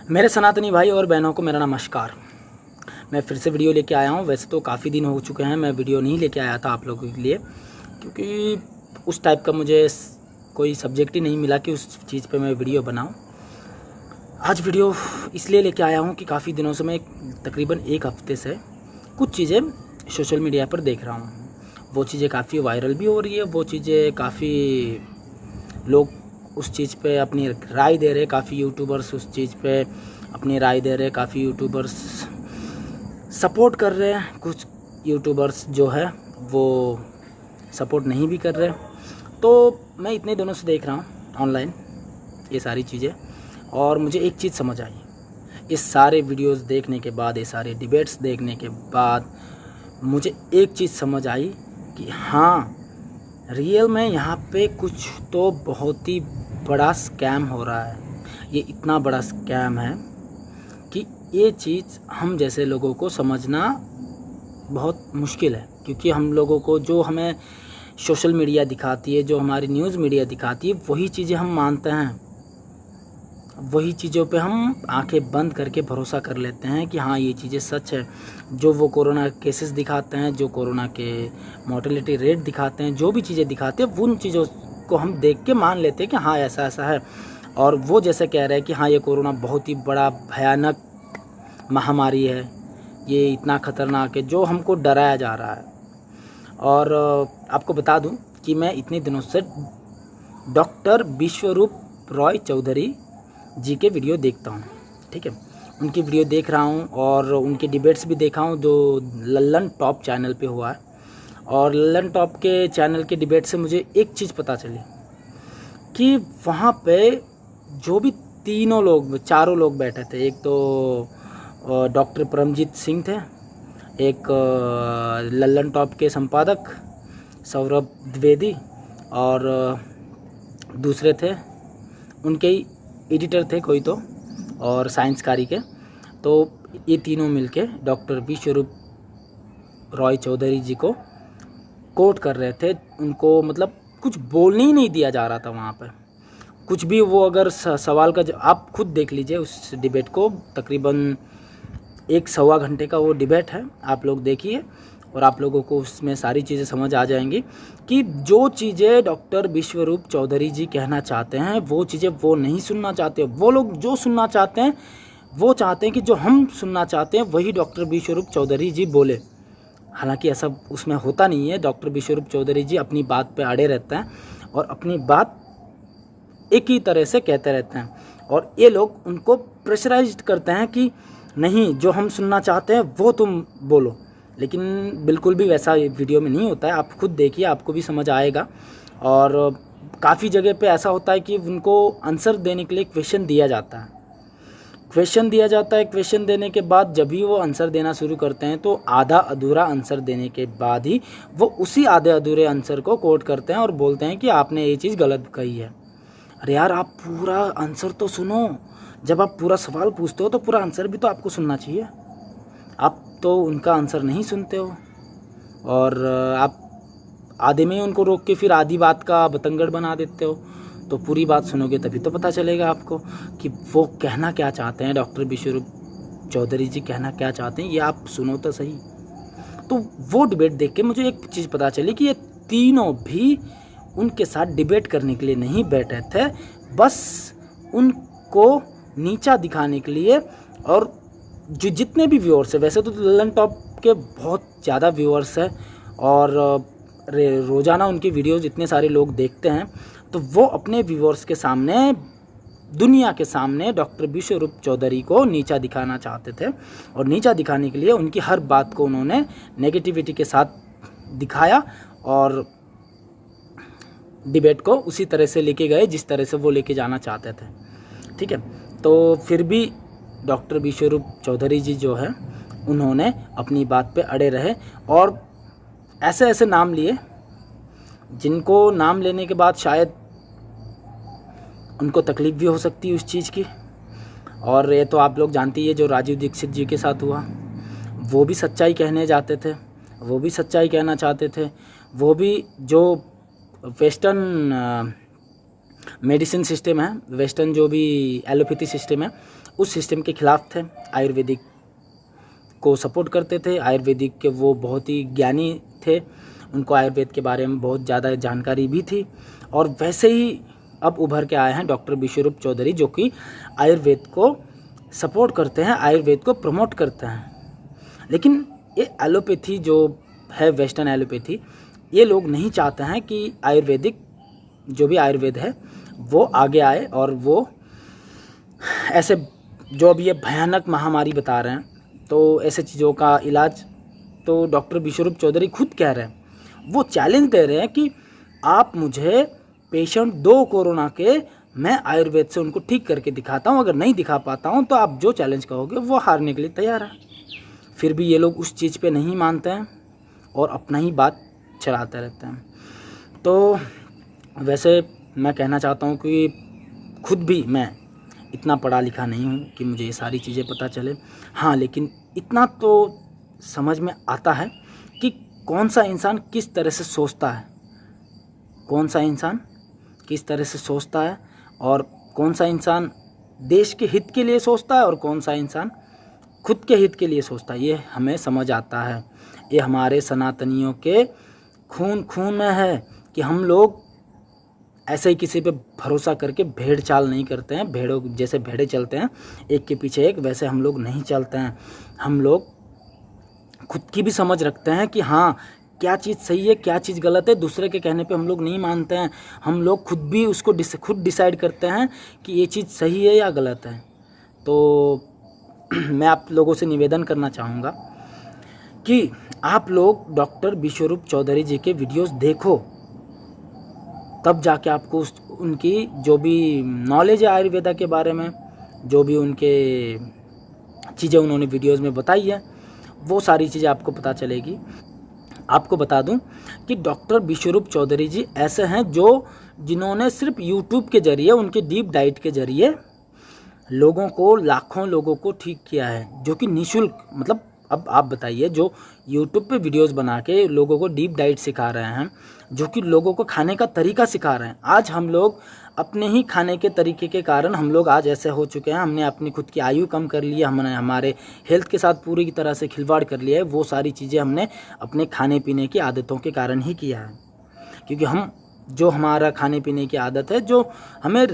मेरे सनातनी भाई और बहनों को मेरा नमस्कार। मैं फिर से वीडियो लेके आया हूँ। वैसे तो काफ़ी दिन हो चुके हैं मैं वीडियो नहीं लेके आया था आप लोगों के लिए, क्योंकि उस टाइप का मुझे कोई सब्जेक्ट ही नहीं मिला कि उस चीज़ पे मैं वीडियो बनाऊँ। आज वीडियो इसलिए लेके आया हूँ कि काफ़ी दिनों से मैं तकरीबन एक हफ्ते से कुछ चीज़ें सोशल मीडिया पर देख रहा हूँ। वो चीज़ें काफ़ी वायरल भी हो रही है, वो चीज़ें काफ़ी लोग उस चीज़ पे अपनी राय दे रहे हैं, काफ़ी यूट्यूबर्स उस चीज़ पे अपनी राय दे रहे हैं, काफ़ी यूट्यूबर्स सपोर्ट कर रहे हैं, कुछ यूट्यूबर्स जो है वो सपोर्ट नहीं भी कर रहे। तो मैं इतने दिनों से देख रहा हूँ ऑनलाइन ये सारी चीज़ें, और मुझे एक चीज़ समझ आई। इस सारे वीडियोस देखने के बाद, ये सारे डिबेट्स देखने के बाद मुझे एक चीज़ समझ आई कि हाँ, रियल में यहाँ पे कुछ तो बहुत ही बड़ा स्कैम हो रहा है। ये इतना बड़ा स्कैम है कि ये चीज़ हम जैसे लोगों को समझना बहुत मुश्किल है, क्योंकि हम लोगों को जो हमें सोशल मीडिया दिखाती है, जो हमारी न्यूज़ मीडिया दिखाती है, वही चीज़ें हम मानते हैं, वही चीज़ों पे हम आंखें बंद करके भरोसा कर लेते हैं कि हाँ ये चीज़ें सच है। जो वो कोरोना केसेस दिखाते हैं, जो कोरोना के मोर्टेलिटी रेट दिखाते हैं, जो भी चीज़ें दिखाते हैं, उन चीज़ों को हम देख के मान लेते हैं कि हाँ ऐसा ऐसा है। और वो जैसे कह रहे हैं कि हाँ ये कोरोना बहुत ही बड़ा भयानक महामारी है, ये इतना ख़तरनाक है, जो हमको डराया जा रहा है। और आपको बता दूं कि मैं इतने दिनों से डॉक्टर विश्वरूप रॉय चौधरी जी के वीडियो देखता हूँ, ठीक है। उनकी वीडियो देख रहा हूँ और उनके डिबेट्स भी देखा हूँ जो लल्लन टॉप चैनल पे हुआ है। और लल्लन टॉप के चैनल के डिबेट से मुझे एक चीज़ पता चली कि वहाँ पे जो भी चारों लोग बैठे थे, एक तो डॉक्टर परमजीत सिंह थे, एक लल्लन टॉप के संपादक सौरभ द्विवेदी, और दूसरे थे उनके ही एडिटर थे कोई तो, और साइंसकारी के। तो ये तीनों मिलके डॉक्टर विश्वरूप रॉय चौधरी जी को कोट कर रहे थे। उनको मतलब कुछ बोलने ही नहीं दिया जा रहा था वहाँ पर कुछ भी। वो अगर सवाल का आप खुद देख लीजिए उस डिबेट को, तकरीबन 1-1.25 घंटे का वो डिबेट है, आप लोग देखिए और आप लोगों को उसमें सारी चीज़ें समझ आ जाएंगी कि जो चीज़ें डॉक्टर विश्वरूप चौधरी जी कहना चाहते हैं वो चीज़ें वो नहीं सुनना चाहते। वो लोग जो सुनना चाहते हैं वो चाहते हैं कि जो हम सुनना चाहते हैं वही डॉक्टर विश्वरूप चौधरी जी बोले। हालांकि ऐसा उसमें होता नहीं है। डॉक्टर विश्वरूप चौधरी जी अपनी बात पे अड़े रहते हैं और अपनी बात एक ही तरह से कहते रहते हैं, और ये लोग उनको प्रेशराइज्ड करते हैं कि नहीं, जो हम सुनना चाहते हैं वो तुम बोलो। लेकिन बिल्कुल भी वैसा वीडियो में नहीं होता है। आप खुद देखिए, आपको भी समझ आएगा। और काफ़ी जगह पे ऐसा होता है कि उनको आंसर देने के लिए क्वेश्चन दिया जाता है। क्वेश्चन देने के बाद जब भी वो आंसर देना शुरू करते हैं तो आधा अधूरा आंसर देने के बाद ही वो उसी आधे अधूरे आंसर को कोट करते हैं और बोलते हैं कि आपने ये चीज़ गलत कही है। अरे यार, आप पूरा आंसर तो सुनो। जब आप पूरा सवाल पूछते हो तो पूरा आंसर भी तो आपको सुनना चाहिए। आप तो उनका आंसर नहीं सुनते हो, और आप आधे में ही उनको रोक के फिर आधी बात का बतंगड़ बना देते हो। तो पूरी बात सुनोगे तभी तो पता चलेगा आपको कि वो कहना क्या चाहते हैं, डॉक्टर विश्वरूप चौधरी जी कहना क्या चाहते हैं। ये आप सुनो तो सही। तो वो डिबेट देख के मुझे एक चीज़ पता चली कि ये तीनों भी उनके साथ डिबेट करने के लिए नहीं बैठे थे, बस उनको नीचा दिखाने के लिए। और जो जितने भी व्यूअर्स हैं, वैसे तो लल्लन टॉप के बहुत ज़्यादा व्यूअर्स हैं और रोज़ाना उनकी वीडियोस इतने सारे लोग देखते हैं, तो वो अपने व्यूअर्स के सामने, दुनिया के सामने डॉक्टर विश्वरूप चौधरी को नीचा दिखाना चाहते थे। और नीचा दिखाने के लिए उनकी हर बात को उन्होंने नेगेटिविटी के साथ दिखाया और डिबेट को उसी तरह से लेके गए जिस तरह से वो लेके जाना चाहते थे, ठीक है। तो फिर भी डॉक्टर विश्वरूप चौधरी जी जो है उन्होंने अपनी बात पे अड़े रहे और ऐसे ऐसे नाम लिए जिनको नाम लेने के बाद शायद उनको तकलीफ़ भी हो सकती है उस चीज़ की। और ये तो आप लोग जानते ही है, जो राजीव दीक्षित जी के साथ हुआ, वो भी सच्चाई कहने जाते थे, वो भी सच्चाई कहना चाहते थे। वो भी जो वेस्टर्न मेडिसिन सिस्टम है, वेस्टर्न जो भी एलोपैथी सिस्टम है, उस सिस्टम के खिलाफ थे। आयुर्वेदिक को सपोर्ट करते थे। आयुर्वेदिक के वो बहुत ही ज्ञानी थे, उनको आयुर्वेद के बारे में बहुत ज़्यादा जानकारी भी थी। और वैसे ही अब उभर के आए हैं डॉक्टर विश्वरूप चौधरी, जो कि आयुर्वेद को सपोर्ट करते हैं, आयुर्वेद को प्रमोट करते हैं। लेकिन ये एलोपैथी जो है, वेस्टर्न एलोपैथी, ये लोग नहीं चाहते हैं कि आयुर्वेदिक जो भी आयुर्वेद है वो आगे आए। और वो ऐसे जो अब ये भयानक महामारी बता रहे हैं, तो ऐसे चीज़ों का इलाज तो डॉक्टर विश्वरूप चौधरी खुद कह रहे हैं, वो चैलेंज दे रहे हैं कि आप मुझे पेशेंट 2 कोरोना के, मैं आयुर्वेद से उनको ठीक करके दिखाता हूँ, अगर नहीं दिखा पाता हूँ तो आप जो चैलेंज कहोगे वो हारने के लिए तैयार है। फिर भी ये लोग उस चीज़ पे नहीं मानते हैं और अपना ही बात चलाते रहते हैं। तो वैसे मैं कहना चाहता हूँ कि खुद भी मैं इतना पढ़ा लिखा नहीं हूँ कि मुझे ये सारी चीज़ें पता चले। हाँ, लेकिन इतना तो समझ में आता है कि कौन सा इंसान किस तरह से सोचता है, कौन सा इंसान किस तरह से सोचता है, और कौन सा इंसान देश के हित के लिए सोचता है और कौन सा इंसान खुद के हित के लिए सोचता है। ये हमें समझ आता है। ये हमारे सनातनियों के खून में है कि हम लोग ऐसे ही किसी पे भरोसा करके भेड़ चाल नहीं करते हैं। भेड़ों जैसे भेड़े चलते हैं एक के पीछे एक, वैसे हम लोग नहीं चलते हैं। हम लोग खुद की भी समझ रखते हैं कि हाँ, क्या चीज़ सही है, क्या चीज़ गलत है। दूसरे के कहने पे हम लोग नहीं मानते हैं। हम लोग खुद भी उसको खुद डिसाइड करते हैं कि ये चीज़ सही है या गलत है। तो मैं आप लोगों से निवेदन करना चाहूँगा कि आप लोग डॉक्टर विश्वरूप चौधरी जी के वीडियोस देखो, तब जाके आपको उनकी जो भी नॉलेज है आयुर्वेदा के बारे में, जो भी उनके चीज़ें उन्होंने वीडियोस में बताई है, वो सारी चीज़ें आपको पता चलेगी। आपको बता दूं कि डॉक्टर विश्वरूप चौधरी जी ऐसे हैं जिन्होंने सिर्फ यूट्यूब के ज़रिए, उनके डीप डाइट के ज़रिए लोगों को, लाखों लोगों को ठीक किया है, जो कि निःशुल्क। मतलब अब आप बताइए, जो यूट्यूब पे वीडियोस बना के लोगों को डीप डाइट सिखा रहे हैं, जो कि लोगों को खाने का तरीका सिखा रहे हैं। आज हम लोग अपने ही खाने के तरीके के कारण हम लोग आज ऐसे हो चुके हैं। हमने अपनी खुद की आयु कम कर ली है, हमने हमारे हेल्थ के साथ पूरी की तरह से खिलवाड़ कर लिया है। वो सारी चीज़ें हमने अपने खाने पीने की आदतों के कारण ही किया है। क्योंकि हम जो हमारा खाने पीने की आदत है, जो हमें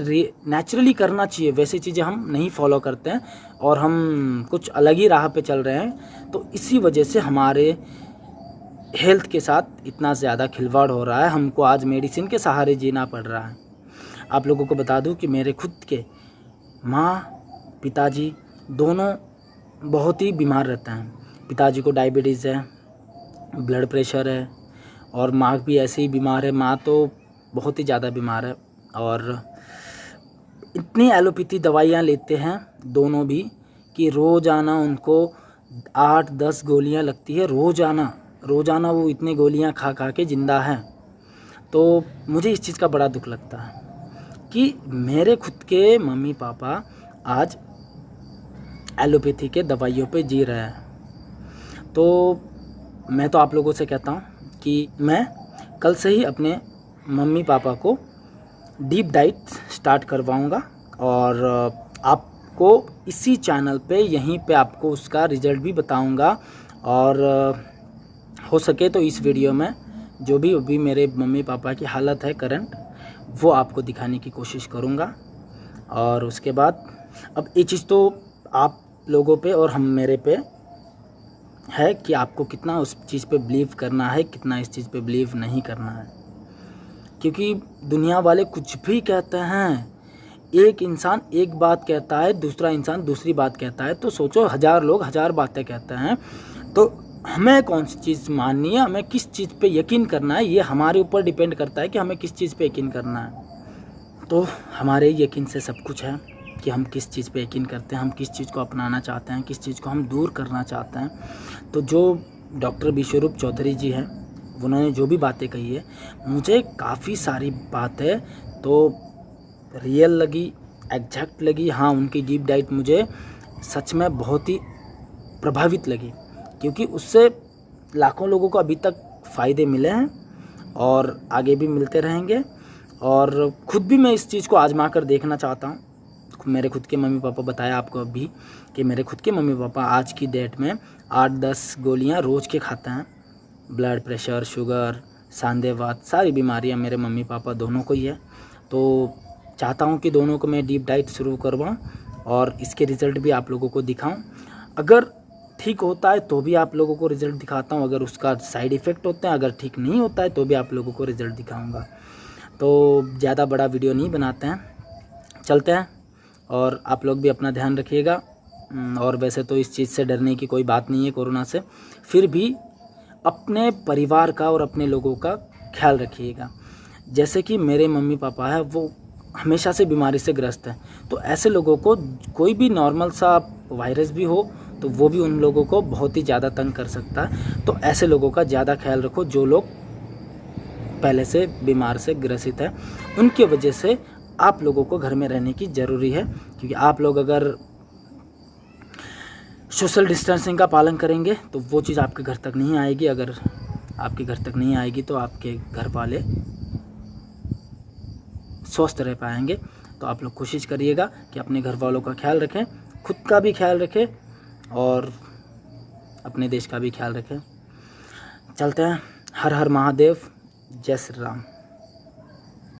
नेचुरली करना चाहिए, वैसी चीज़ें हम नहीं फॉलो करते हैं और हम कुछ अलग ही राह पे चल रहे हैं। तो इसी वजह से हमारे हेल्थ के साथ इतना ज़्यादा खिलवाड़ हो रहा है। हमको आज मेडिसिन के सहारे जीना पड़ रहा है। आप लोगों को बता दूं कि मेरे खुद के माँ, पिताजी दोनों बहुत ही बीमार रहते हैं। पिताजी को डायबिटीज़ है, ब्लड प्रेशर है, और माँ भी ऐसे ही बीमार है। माँ तो बहुत ही ज़्यादा बीमार है और इतनी एलोपैथी दवाइयाँ लेते हैं दोनों भी कि रोज़ाना उनको 8-10 गोलियाँ लगती है। रोज़ाना वो इतनी गोलियाँ खा खा के ज़िंदा हैं। तो मुझे इस चीज़ का बड़ा दुख लगता है कि मेरे खुद के मम्मी पापा आज एलोपैथी के दवाइयों पे जी रहे हैं। तो मैं तो आप लोगों से कहता हूँ कि मैं कल से ही अपने मम्मी पापा को डीप डाइट स्टार्ट करवाऊँगा और आपको इसी चैनल पे, यहीं पे आपको उसका रिज़ल्ट भी बताऊँगा। और हो सके तो इस वीडियो में जो भी अभी मेरे मम्मी पापा की हालत है करंट, वो आपको दिखाने की कोशिश करूँगा। और उसके बाद अब ये चीज़ तो आप लोगों पे और हम मेरे पे है कि आपको कितना उस चीज़ पे बिलीव करना है, कितना इस चीज़ पे बिलीव नहीं करना है। क्योंकि दुनिया वाले कुछ भी कहते हैं। एक इंसान एक बात कहता है, दूसरा इंसान दूसरी बात कहता है। तो सोचो, 1000 लोग 1000 बातें कहते हैं। तो हमें कौन सी चीज़ माननी है, हमें किस चीज़ पे यकीन करना है, ये हमारे ऊपर डिपेंड करता है कि हमें किस चीज़ पे यकीन करना है। तो हमारे यकीन से सब कुछ है कि हम किस चीज़ पे यकीन करते हैं, हम किस चीज़ को अपनाना चाहते हैं, किस चीज़ को हम दूर करना चाहते हैं। तो जो डॉक्टर विश्वरूप चौधरी जी हैं, उन्होंने जो भी बातें कही है, मुझे काफ़ी सारी बातें तो रियल लगी, एग्जैक्ट लगी। हाँ, उनकी डीप डाइट मुझे सच में बहुत ही प्रभावित लगी, क्योंकि उससे लाखों लोगों को अभी तक फ़ायदे मिले हैं और आगे भी मिलते रहेंगे। और ख़ुद भी मैं इस चीज़ को आजमा कर देखना चाहता हूँ। मेरे खुद के मम्मी पापा बताया आपको अभी कि मेरे खुद के मम्मी पापा आज की डेट में 8-10 गोलियाँ रोज़ के खाते हैं। ब्लड प्रेशर, शुगर, सांधेवात, सारी बीमारियाँ मेरे मम्मी पापा दोनों को ही है। तो चाहता हूँ कि दोनों को मैं डीप डाइट शुरू करवाऊँ और इसके रिज़ल्ट भी आप लोगों को दिखाऊँ। अगर ठीक होता है तो भी आप लोगों को रिज़ल्ट दिखाता हूँ, अगर उसका साइड इफ़ेक्ट होते हैं, अगर ठीक नहीं होता है तो भी आप लोगों को रिज़ल्ट दिखाऊँगा। तो ज़्यादा बड़ा वीडियो नहीं बनाते हैं, चलते हैं। और आप लोग भी अपना ध्यान रखिएगा। और वैसे तो इस चीज़ से डरने की कोई बात नहीं है कोरोना से, फिर भी अपने परिवार का और अपने लोगों का ख्याल रखिएगा। जैसे कि मेरे मम्मी पापा हैं, वो हमेशा से बीमारी से ग्रस्त हैं, तो ऐसे लोगों को कोई भी नॉर्मल सा वायरस भी हो तो वो भी उन लोगों को बहुत ही ज़्यादा तंग कर सकता है। तो ऐसे लोगों का ज़्यादा ख्याल रखो जो लोग पहले से बीमार से ग्रसित है। उनकी वजह से आप लोगों को घर में रहने की ज़रूरी है, क्योंकि आप लोग अगर सोशल डिस्टेंसिंग का पालन करेंगे तो वो चीज़ आपके घर तक नहीं आएगी। अगर आपके घर तक नहीं आएगी तो आपके घर वाले स्वस्थ रह पाएंगे। तो आप लोग कोशिश करिएगा कि अपने घर वालों का ख्याल रखें, खुद का भी ख्याल रखें और अपने देश का भी ख्याल रखें। चलते हैं। हर हर महादेव, जय श्री राम।